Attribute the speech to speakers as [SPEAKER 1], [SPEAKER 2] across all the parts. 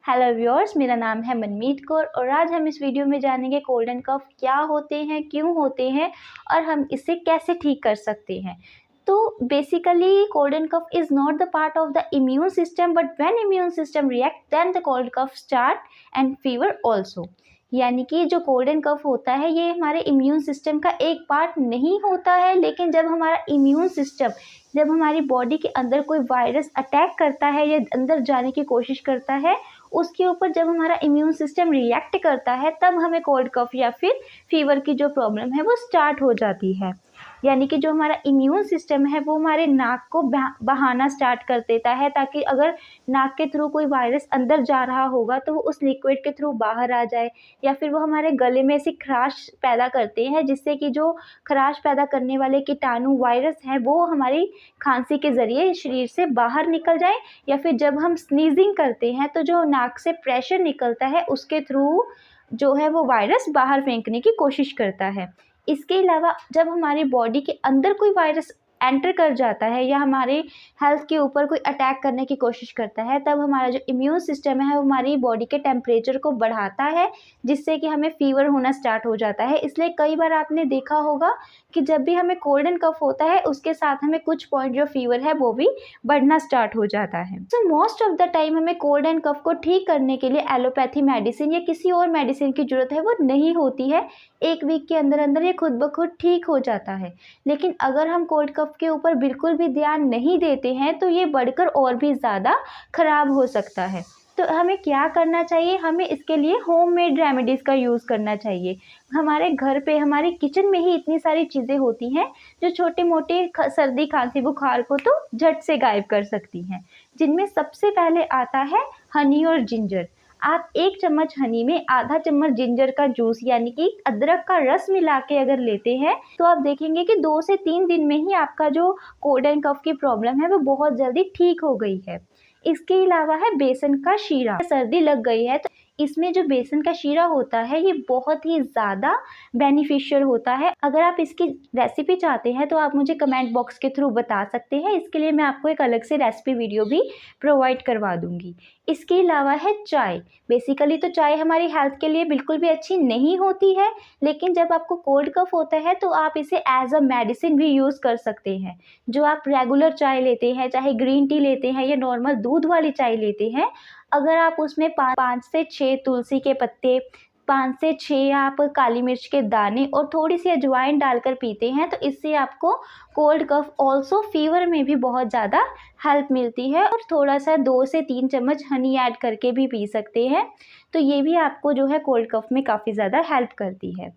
[SPEAKER 1] Hello viewers, मेरा नाम है मनमीत कौर और आज हम इस वीडियो में जानेंगे कोल्ड एंड कफ क्या होते हैं, क्यों होते हैं और हम इसे कैसे ठीक कर सकते हैं। तो basically cold and cough is not the part of the immune system, but when immune system react then the cold cough start and fever also. यानी कि जो कोल्ड एंड कफ होता है ये हमारे इम्यून सिस्टम का एक पार्ट नहीं होता है, लेकिन जब हमारा इम्यून सिस्टम जब हमारी बॉडी के अंदर कोई वायरस अटैक करता है या अंदर जाने की कोशिश करता है, उसके ऊपर जब हमारा इम्यून सिस्टम रिएक्ट करता है तब हमें कोल्ड कफ या फिर फीवर की जो प्रॉब्लम है वो स्टार्ट हो जाती है। यानी कि जो हमारा इम्यून सिस्टम है वो हमारे नाक को बहाना स्टार्ट कर देता है, ताकि अगर नाक के थ्रू कोई वायरस अंदर जा रहा होगा तो वो उस लिक्विड के थ्रू बाहर आ जाए, या फिर वो हमारे गले में ऐसी खराश पैदा करते हैं जिससे कि जो खराश पैदा करने वाले कीटाणु वायरस हैं वो हमारी खांसी के ज़रिए शरीर से बाहर निकल जाए, या फिर जब हम स्नीजिंग करते हैं तो जो नाक से प्रेशर निकलता है उसके थ्रू जो है वो वायरस बाहर फेंकने की कोशिश करता है। इसके अलावा जब हमारी बॉडी के अंदर कोई वायरस एंटर कर जाता है या हमारे हेल्थ के ऊपर कोई अटैक करने की कोशिश करता है, तब हमारा जो इम्यून सिस्टम है वो हमारी बॉडी के टेम्परेचर को बढ़ाता है, जिससे कि हमें फीवर होना स्टार्ट हो जाता है। इसलिए कई बार आपने देखा होगा कि जब भी हमें कोल्ड एंड कफ होता है उसके साथ हमें कुछ पॉइंट जो फीवर है वो भी बढ़ना स्टार्ट हो जाता है। So most of the time हमें कोल्ड एंड कफ को ठीक करने के लिए एलोपैथी मेडिसिन या किसी और मेडिसिन की ज़रूरत है वो नहीं होती है। एक वीक के अंदर अंदर ये खुद ब खुद ठीक हो जाता है। लेकिन अगर हम कोल्ड कफ के ऊपर बिल्कुल भी ध्यान नहीं देते हैं तो ये बढ़कर और भी ज़्यादा ख़राब हो सकता है। तो हमें क्या करना चाहिए? हमें इसके लिए होममेड रेमेडीज़ का यूज़ करना चाहिए। हमारे घर पे हमारे किचन में ही इतनी सारी चीज़ें होती हैं जो छोटे मोटे सर्दी खांसी बुखार को तो झट से गायब कर सकती हैं, जिनमें सबसे पहले आता है हनी और जिंजर। आप 1 चम्मच हनी में आधा चम्मच जिंजर का जूस यानी कि अदरक का रस मिला के अगर लेते हैं तो आप देखेंगे कि 2 से 3 दिन में ही आपका जो कोल्ड एंड कफ की प्रॉब्लम है वो बहुत जल्दी ठीक हो गई है। इसके अलावा है बेसन का शीरा। सर्दी लग गई है तो इसमें जो बेसन का शीरा होता है ये बहुत ही ज़्यादा बेनिफिशियल होता है। अगर आप इसकी रेसिपी चाहते हैं तो आप मुझे कमेंट बॉक्स के थ्रू बता सकते हैं। इसके लिए मैं आपको एक अलग से रेसिपी वीडियो भी प्रोवाइड करवा दूंगी। इसके अलावा है चाय। बेसिकली तो चाय हमारी हेल्थ के लिए बिल्कुल भी अच्छी नहीं होती है, लेकिन जब आपको कोल्ड कफ होता है तो आप इसे एज अ मेडिसिन भी यूज़ कर सकते हैं। जो आप रेगुलर चाय लेते हैं, चाहे ग्रीन टी लेते हैं या नॉर्मल दूध वाली चाय लेते हैं, अगर आप उसमें 5 से 6 तुलसी के पत्ते, 5 से 6 आप काली मिर्च के दाने और थोड़ी सी अजवाइन डालकर पीते हैं तो इससे आपको कोल्ड कफ ऑल्सो फीवर में भी बहुत ज़्यादा हेल्प मिलती है। और थोड़ा सा 2 से 3 चम्मच हनी ऐड करके भी पी सकते हैं, तो ये भी आपको जो है कोल्ड कफ में काफ़ी ज़्यादा हेल्प करती है।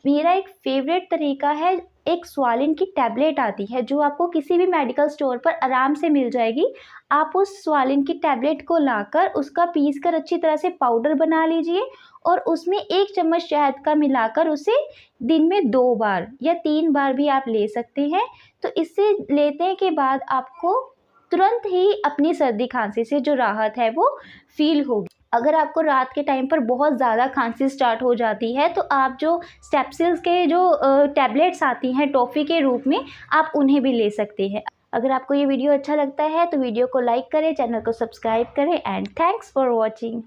[SPEAKER 1] मेरा एक फेवरेट तरीका है, एक स्वालिन की टैबलेट आती है जो आपको किसी भी मेडिकल स्टोर पर आराम से मिल जाएगी। आप उस स्वालिन की टैबलेट को लाकर उसका पीस कर अच्छी तरह से पाउडर बना लीजिए और उसमें 1 चम्मच शहद का मिलाकर उसे दिन में 2 बार या 3 बार भी आप ले सकते हैं। तो इससे लेने के बाद आपको तुरंत ही अपनी सर्दी खांसी से जो राहत है वो फील होगी। अगर आपको रात के टाइम पर बहुत ज़्यादा खांसी स्टार्ट हो जाती है तो आप जो स्टेप्सिल्स के जो टैबलेट्स आती हैं टॉफ़ी के रूप में, आप उन्हें भी ले सकते हैं। अगर आपको ये वीडियो अच्छा लगता है तो वीडियो को लाइक करें, चैनल को सब्सक्राइब करें एंड थैंक्स फॉर वॉचिंग।